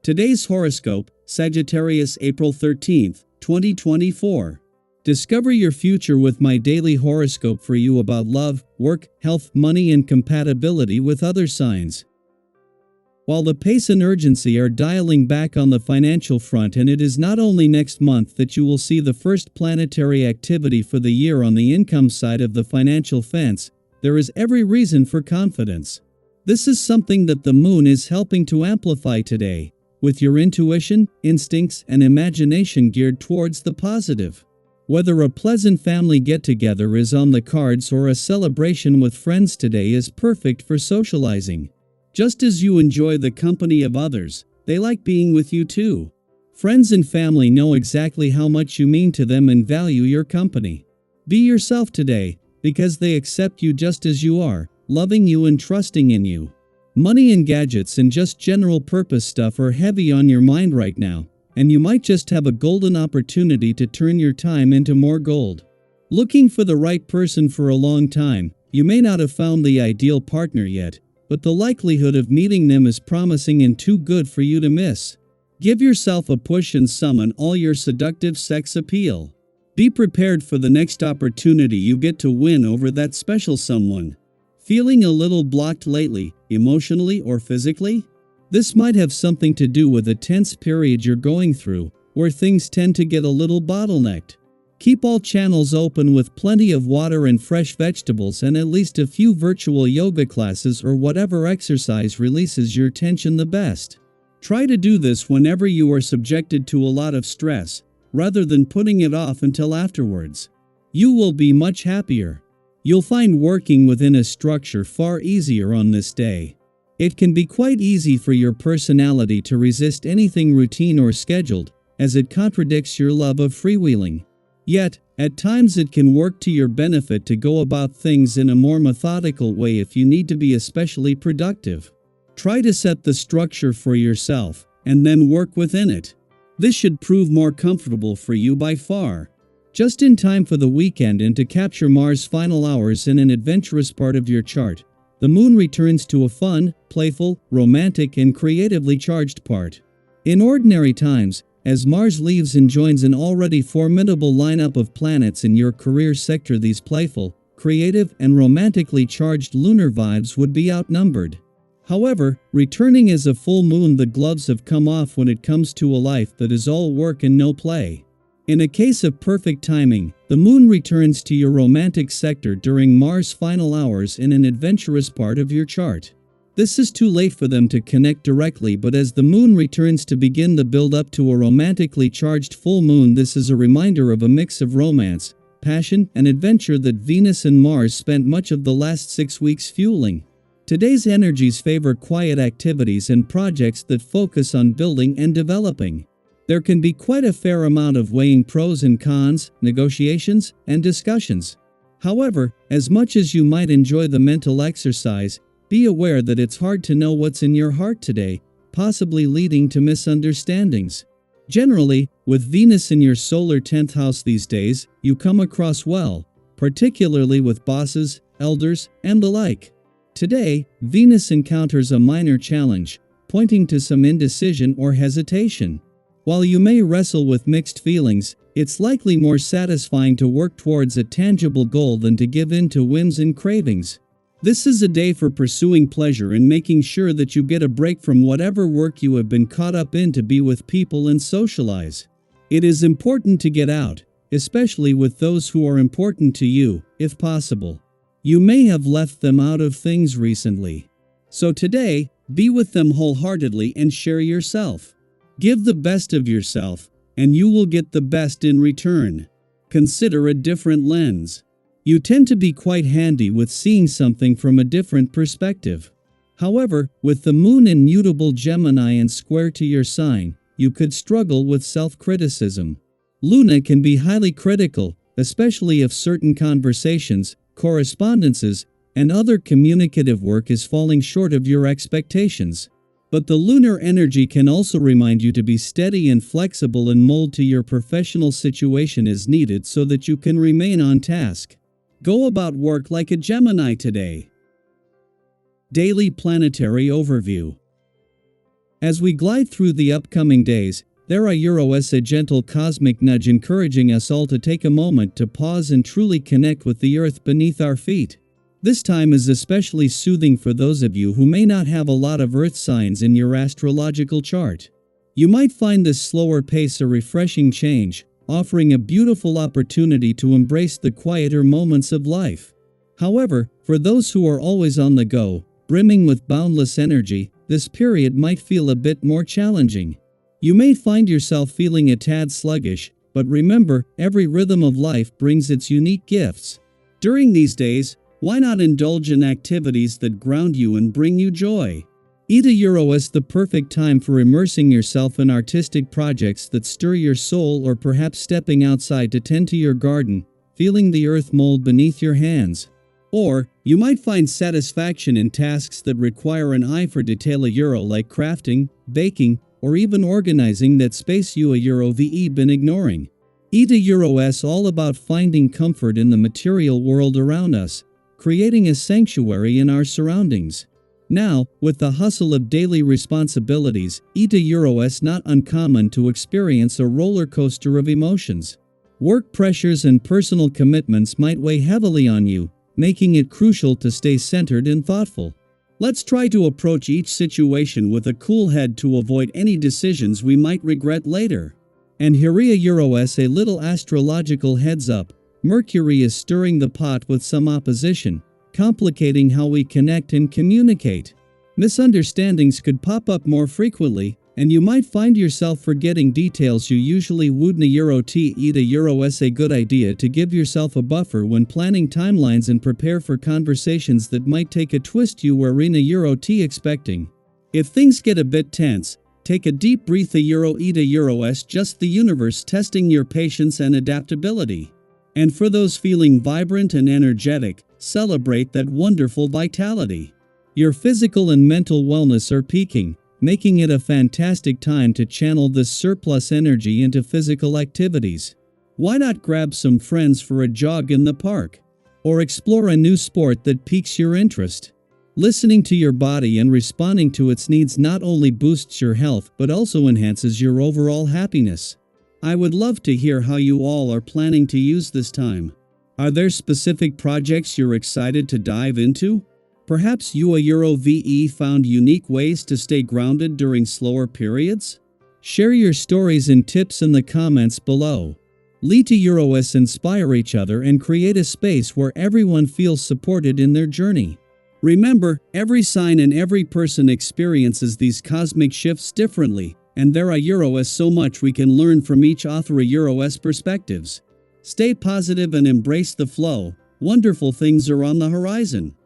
Today's horoscope, Sagittarius, April 13th, 2024. Discover your future with my daily horoscope for you about love, work, health, money, and compatibility with other signs. While the pace and urgency are dialing back on the financial front, and it is not only next month that you will see the first planetary activity for the year on the income side of the financial fence, there is every reason for confidence. This is something that the moon is helping to amplify today, with your intuition, instincts, and imagination geared towards the positive. Whether a pleasant family get-together is on the cards or a celebration with friends today is perfect for socializing. Just as you enjoy the company of others, they like being with you too. Friends and family know exactly how much you mean to them and value your company. Be yourself today, because they accept you just as you are, loving you and trusting in you. Money and gadgets and just general purpose stuff are heavy on your mind right now, and you might just have a golden opportunity to turn your time into more gold. Looking for the right person for a long time, you may not have found the ideal partner yet, but the likelihood of meeting them is promising and too good for you to miss. Give yourself a push and summon all your seductive sex appeal. Be prepared for the next opportunity you get to win over that special someone. Feeling a little blocked lately, emotionally or physically? This might have something to do with a tense period you're going through, where things tend to get a little bottlenecked. Keep all channels open with plenty of water and fresh vegetables and at least a few virtual yoga classes or whatever exercise releases your tension the best. Try to do this whenever you are subjected to a lot of stress, rather than putting it off until afterwards. You will be much happier. You'll find working within a structure far easier on this day. It can be quite easy for your personality to resist anything routine or scheduled, as it contradicts your love of freewheeling. Yet, at times it can work to your benefit to go about things in a more methodical way if you need to be especially productive. Try to set the structure for yourself, and then work within it. This should prove more comfortable for you by far. Just in time for the weekend and to capture Mars' final hours in an adventurous part of your chart, the moon returns to a fun, playful, romantic, and creatively charged part. In ordinary times, as Mars leaves and joins an already formidable lineup of planets in your career sector, these playful, creative, and romantically charged lunar vibes would be outnumbered. However, returning as a full moon, the gloves have come off when it comes to a life that is all work and no play. In a case of perfect timing, the moon returns to your romantic sector during Mars' final hours in an adventurous part of your chart. This is too late for them to connect directly, but as the moon returns to begin the build-up to a romantically charged full moon, this is a reminder of a mix of romance, passion, and adventure that Venus and Mars spent much of the last 6 weeks fueling. Today's energies favor quiet activities and projects that focus on building and developing. There can be quite a fair amount of weighing pros and cons, negotiations, and discussions. However, as much as you might enjoy the mental exercise, be aware that it's hard to know what's in your heart today, possibly leading to misunderstandings. Generally, with Venus in your solar 10th house these days, you come across well, particularly with bosses, elders, and the like. Today, Venus encounters a minor challenge, pointing to some indecision or hesitation. While you may wrestle with mixed feelings, it's likely more satisfying to work towards a tangible goal than to give in to whims and cravings. This is a day for pursuing pleasure and making sure that you get a break from whatever work you have been caught up in to be with people and socialize. It is important to get out, especially with those who are important to you, if possible. You may have left them out of things recently. So today, be with them wholeheartedly and share yourself. Give the best of yourself, and you will get the best in return. Consider a different lens. You tend to be quite handy with seeing something from a different perspective. However, with the moon in mutable Gemini and square to your sign, you could struggle with self-criticism. Luna can be highly critical, especially if certain conversations, correspondences, and other communicative work is falling short of your expectations. But the lunar energy can also remind you to be steady and flexible and mold to your professional situation as needed so that you can remain on task. Go about work like a Gemini today. Daily Planetary Overview. As we glide through the upcoming days, there are a gentle cosmic nudge encouraging us all to take a moment to pause and truly connect with the earth beneath our feet. This time is especially soothing for those of you who may not have a lot of earth signs in your astrological chart. You might find this slower pace a refreshing change, offering a beautiful opportunity to embrace the quieter moments of life. However, for those who are always on the go, brimming with boundless energy, this period might feel a bit more challenging. You may find yourself feeling a tad sluggish, but remember, every rhythm of life brings its unique gifts. During these days, why not indulge in activities that ground you and bring you joy? Eta is the perfect time for immersing yourself in artistic projects that stir your soul, or perhaps stepping outside to tend to your garden, feeling the earth mold beneath your hands. Or, you might find satisfaction in tasks that require an eye for detail like crafting, baking, or even organizing that space you been ignoring. Eta is all about finding comfort in the material world around us, creating a sanctuary in our surroundings. Now, with the hustle of daily responsibilities, Eta is not uncommon to experience a roller coaster of emotions. Work pressures and personal commitments might weigh heavily on you, making it crucial to stay centered and thoughtful. Let's try to approach each situation with a cool head to avoid any decisions we might regret later. And here is a little astrological heads up. Mercury is stirring the pot with some opposition, complicating how we connect and communicate. Misunderstandings could pop up more frequently, and you might find yourself forgetting details you usually would. Eta is a good idea to give yourself a buffer when planning timelines and prepare for conversations that might take a twist you weren't expecting. If things get a bit tense, take a deep breath. Eta is just the universe testing your patience and adaptability. And for those feeling vibrant and energetic, celebrate that wonderful vitality. Your physical and mental wellness are peaking, making it a fantastic time to channel this surplus energy into physical activities. Why not grab some friends for a jog in the park? Or explore a new sport that piques your interest? Listening to your body and responding to its needs not only boosts your health but also enhances your overall happiness. I would love to hear how you all are planning to use this time. Are there specific projects you're excited to dive into? Perhaps you found unique ways to stay grounded during slower periods? Share your stories and tips in the comments below. Let us inspire each other and create a space where everyone feels supported in their journey. Remember, every sign and every person experiences these cosmic shifts differently, and there is so much we can learn from each author's perspectives. Stay positive and embrace the flow. Wonderful things are on the horizon.